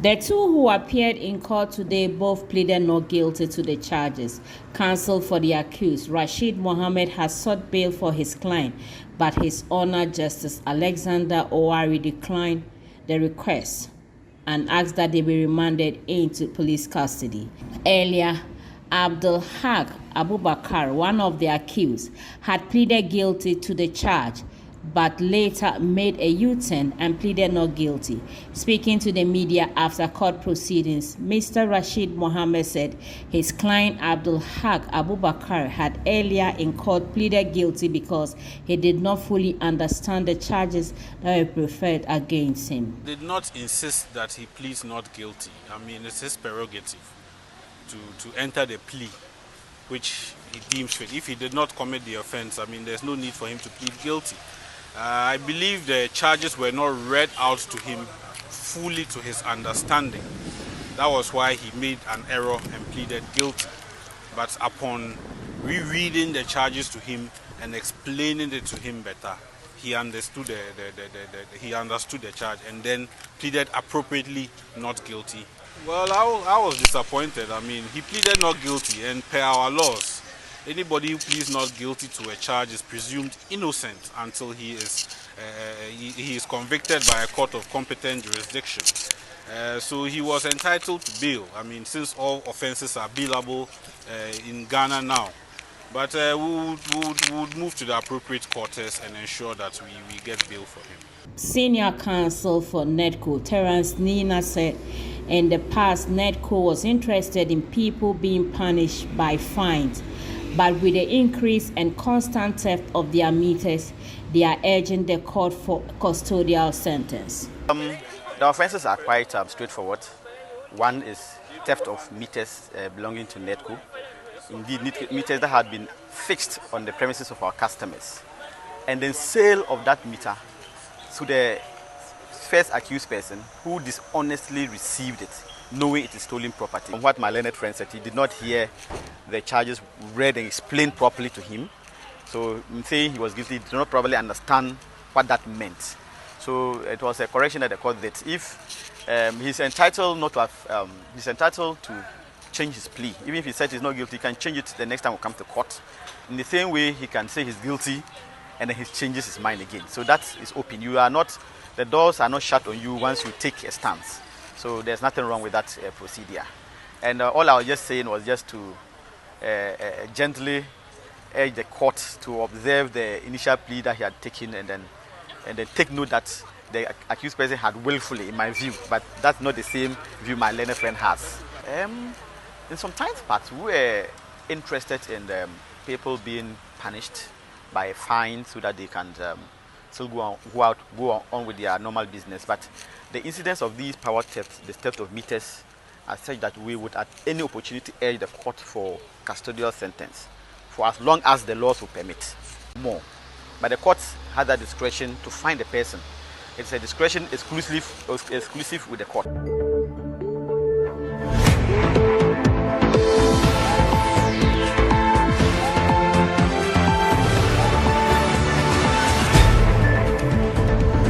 The two who appeared in court today both pleaded not guilty to the charges. Counsel for the accused, Rashid Mohammed, has sought bail for his client, but His Honor Justice Alexander Owari declined the request and asked that they be remanded into police custody. Earlier, Abdul Haq Abubakar, one of the accused, had pleaded guilty to the charge, but later made a U-turn and pleaded not guilty. Speaking to the media after court proceedings, Mr. Rashid Mohammed said his client Abdul Haq Abubakar had earlier in court pleaded guilty because he did not fully understand the charges that were preferred against him. Did not insist that he pleads not guilty. I mean, it's his prerogative to enter the plea which he deems fit. If he did not commit the offense, I mean, there's no need for him to plead guilty. I believe the charges were not read out to him fully to his understanding. That was why he made an error and pleaded guilty. But upon rereading the charges to him and explaining it to him better, he understood the charge and then pleaded appropriately not guilty. Well, I was disappointed. I mean, he pleaded not guilty, and per our laws, anybody who pleads not guilty to a charge is presumed innocent until he is convicted by a court of competent jurisdiction. So he was entitled to bail. I mean, since all offenses are bailable in Ghana now. But we would move to the appropriate courts and ensure that we get bail for him. Senior counsel for NEDCo, Terence Nina, said in the past, NEDCo was interested in people being punished by fines. But with the increase and constant theft of their meters, they are urging the court for custodial sentence. The offenses are quite straightforward. One is theft of meters belonging to NEDCo. Indeed, meters that had been fixed on the premises of our customers. And then sale of that meter to the first accused person who dishonestly received it, knowing it is stolen property. From what my learned friend said, he did not hear the charges read and explained properly to him. So in saying he was guilty, he did not probably understand what that meant. So it was a correction at the court that if he's entitled he's entitled to change his plea. Even if he said he's not guilty, he can change it the next time we come to court. In the same way, he can say he's guilty and then he changes his mind again. So that is open. The doors are not shut on you once you take a stance. So there's nothing wrong with that procedure. And all I was just saying was just to gently urge the court to observe the initial plea that he had taken and then take note that the accused person had willfully, in my view, but that's not the same view my learned friend has. In some times past, we were interested in people being punished by a fine so that they can still go on with their normal business. But the incidence of these power thefts, the theft of meters, are such that we would at any opportunity urge the court for custodial sentence for as long as the laws will permit more. But the court has that discretion to find the person. It's a discretion exclusive with the court.